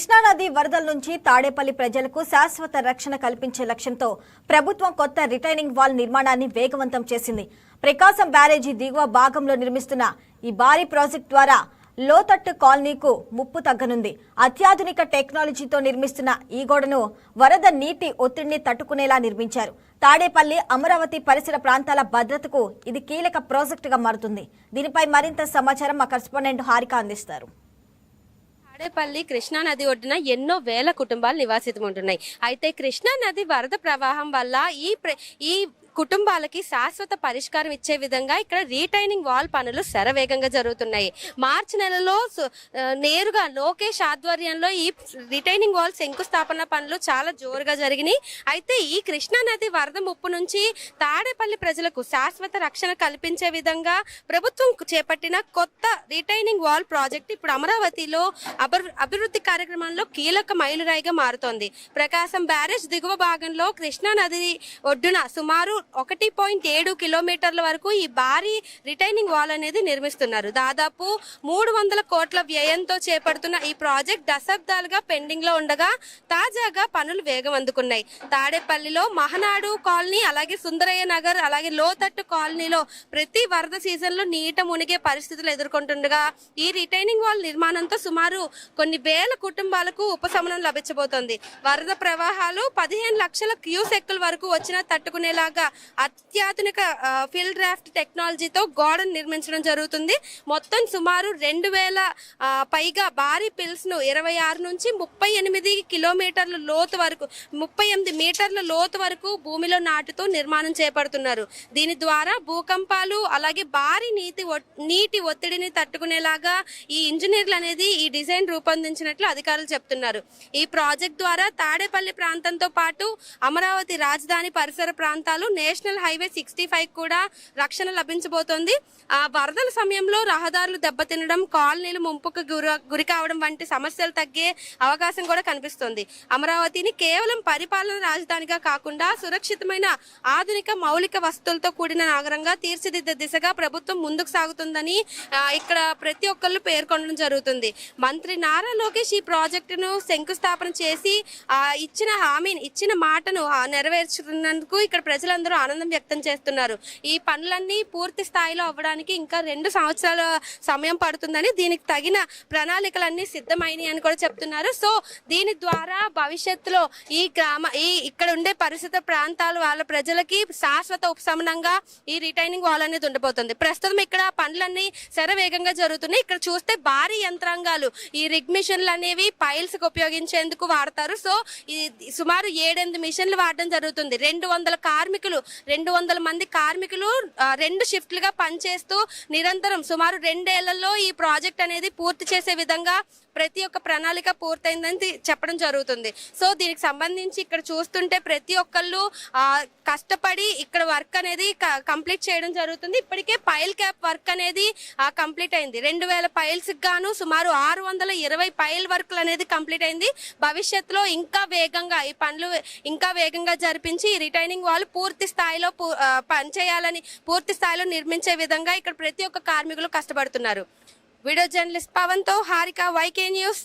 కృష్ణానది వరదల నుంచి తాడేపల్లి ప్రజలకు శాశ్వత రక్షణ కల్పించే లక్ష్యంతో ప్రభుత్వం కొత్త రిటైనింగ్ వాల్ నిర్మాణాన్ని వేగవంతం చేసింది. ప్రకాశం బ్యారేజీ దిగువ భాగంలో నిర్మిస్తున్న ఈ భారీ ప్రాజెక్టు ద్వారా లోతట్టు కాలనీకు ముప్పు తగ్గనుంది. అత్యాధునిక టెక్నాలజీతో నిర్మిస్తున్న ఈ గోడను వరద నీటి ఒత్తిడిని తట్టుకునేలా నిర్మించారు. తాడేపల్లి, అమరావతి పరిసర ప్రాంతాల భద్రతకు ఇది కీలక ప్రాజెక్టుగా మారుతుంది. దీనిపై మరింత సమాచారం మా కరెస్పాండెంట్ హారిక అందిస్తారు. తాడేపల్లి కృష్ణా నది ఒడ్డున ఎన్నో వేల కుటుంబాలు నివాసితముంటున్నాయి. అయితే కృష్ణా నది వరద ప్రవాహం వల్ల ఈ కుటుంబాలకి శాశ్వత పరిష్కారం ఇచ్చే విధంగా ఇక్కడ రీటైనింగ్ వాల్ పనులు శరవేగంగా జరుగుతున్నాయి. మార్చి నెలలో నేరుగా లోకేష్ ఆధ్వర్యంలో ఈ రిటైనింగ్ వాల్ శంకుస్థాపన పనులు చాలా జోరుగా జరిగినాయి. అయితే ఈ కృష్ణా నది వరద ముప్పు నుంచి తాడేపల్లి ప్రజలకు శాశ్వత రక్షణ కల్పించే విధంగా ప్రభుత్వం చేపట్టిన కొత్త రిటైనింగ్ వాల్ ప్రాజెక్ట్ ఇప్పుడు అమరావతిలో అభివృద్ధి కార్యక్రమంలో కీలక మైలురాయిగా మారుతోంది. ప్రకాశం బ్యారేజ్ దిగువ భాగంలో కృష్ణా నది ఒడ్డున సుమారు 1.7 కిలోమీటర్ల వరకు ఈ భారీ రిటైనింగ్ వాల్ అనేది నిర్మిస్తున్నారు. దాదాపు 300 కోట్ల వ్యయంతో చేపడుతున్న ఈ ప్రాజెక్ట్ దశాబ్దాలుగా పెండింగ్ లో ఉండగా తాజాగా పనులు వేగం అందుకున్నాయి. తాడేపల్లిలో మహనాడు కాలనీ, అలాగే సుందరయ్య నగర్, అలాగే లోతట్టు కాలనీలో ప్రతి వరద సీజన్ లో నీట మునిగే పరిస్థితులు ఎదుర్కొంటుండగా ఈ రిటైనింగ్ వాల్ నిర్మాణంతో సుమారు కొన్ని వేల కుటుంబాలకు ఉపశమనం లభించబోతోంది. వరద ప్రవాహాలు 15 లక్షల క్యూసెక్కుల వరకు వచ్చినా తట్టుకునేలాగా అత్యాధునిక ఫిల్ డ్రాఫ్ట్ టెక్నాలజీతో గోడను నిర్మించడం జరుగుతుంది. మొత్తం సుమారు 2000 పైగా భారీ పిల్స్ ను 26 నుంచి 38 కిలోమీటర్ల లోతు వరకు 38 మీటర్ల లోతు వరకు భూమిలో నాటుతూ నిర్మాణం చేపడుతున్నారు. దీని ద్వారా భూకంపాలు అలాగే భారీ నీటి ఒత్తిడిని తట్టుకునేలాగా ఈ ఇంజనీర్లు అనేది ఈ డిజైన్ రూపొందించినట్లు అధికారులు చెప్తున్నారు. ఈ ప్రాజెక్ట్ ద్వారా తాడేపల్లి ప్రాంతంతో పాటు అమరావతి రాజధాని పరిసర ప్రాంతాలు, నేషనల్ హైవే 65 కూడా రక్షణ లభించబోతోంది. వరదల సమయంలో రహదారులు దెబ్బతినడం, కాలనీలు ముంపుకు గురి కావడం వంటి సమస్యలు తగ్గే అవకాశం కూడా కనిపిస్తోంది. అమరావతిని కేవలం పరిపాలన రాజధానిగా కాకుండా సురక్షితమైన ఆధునిక మౌలిక వస్తువులతో కూడిన నగరంగా తీర్చిదిద్దే దిశగా ప్రభుత్వం ముందుకు సాగుతుందని ఇక్కడ ప్రతి ఒక్కళ్ళు పేర్కొనడం జరుగుతుంది. మంత్రి నారా లోకేష్ ఈ ప్రాజెక్టును శంకుస్థాపన చేసి ఇచ్చిన మాటను నెరవేర్చుకున్నందుకు ఇక్కడ ప్రజలందరూ ఆనందం వ్యక్తం చేస్తున్నారు. ఈ పనులన్నీ పూర్తి స్థాయిలో అవ్వడానికి ఇంకా 2 సంవత్సరాల సమయం పడుతుందని, దీనికి తగిన ప్రణాళికలన్నీ సిద్ధమైనవి అని కూడా చెప్తున్నారు. సో దీని ద్వారా భవిష్యత్తులో ఇక్కడ ఉండే పరిసర ప్రాంతాల వాళ్ళ ప్రజలకి శాశ్వత ఉపశమనంగా ఈ రిటైనింగ్ వాల్ అనేది ఉండబోతుంది. ప్రస్తుతం ఇక్కడ పనులన్నీ శరవేగంగా జరుగుతున్నాయి. ఇక్కడ చూస్తే భారీ యంత్రాంగాలు, ఈ రిగ్ మిషన్లు అనేవి పైల్స్ కు ఉపయోగించేందుకు వాడతారు. సో సుమారు 7-8 మిషన్లు వాడడం జరుగుతుంది. 200 మంది కార్మికులు 2 షిఫ్ట్లుగా పనిచేస్తూ నిరంతరం సుమారు 2 ఏళ్లలో ఈ ప్రాజెక్ట్ అనేది పూర్తి చేసే విధంగా ప్రతి ఒక్క ప్రణాళిక పూర్తయిందని చెప్పడం జరుగుతుంది. సో దీనికి సంబంధించి ఇక్కడ చూస్తుంటే ప్రతి ఒక్కళ్ళు కష్టపడి ఇక్కడ వర్క్ అనేది కంప్లీట్ చేయడం జరుగుతుంది. ఇప్పటికే పైల్ క్యాప్ వర్క్ అనేది కంప్లీట్ అయింది. 2000 పైల్స్ గాను సుమారు 620 పైల్ వర్క్లు అనేది కంప్లీట్ అయింది. భవిష్యత్తులో ఇంకా వేగంగా ఈ పనులు ఇంకా వేగంగా జరిపించి ఈ రిటైనింగ్ వాల్ పూర్తి స్థాయిలో పనిచేయాలని, పూర్తి స్థాయిలో నిర్మించే విధంగా ఇక్కడ ప్రతి ఒక్క కార్మికులు కష్టపడుతున్నారు. వీడియో జర్నలిస్ట్ పవన్ తో హారిక, YK న్యూస్.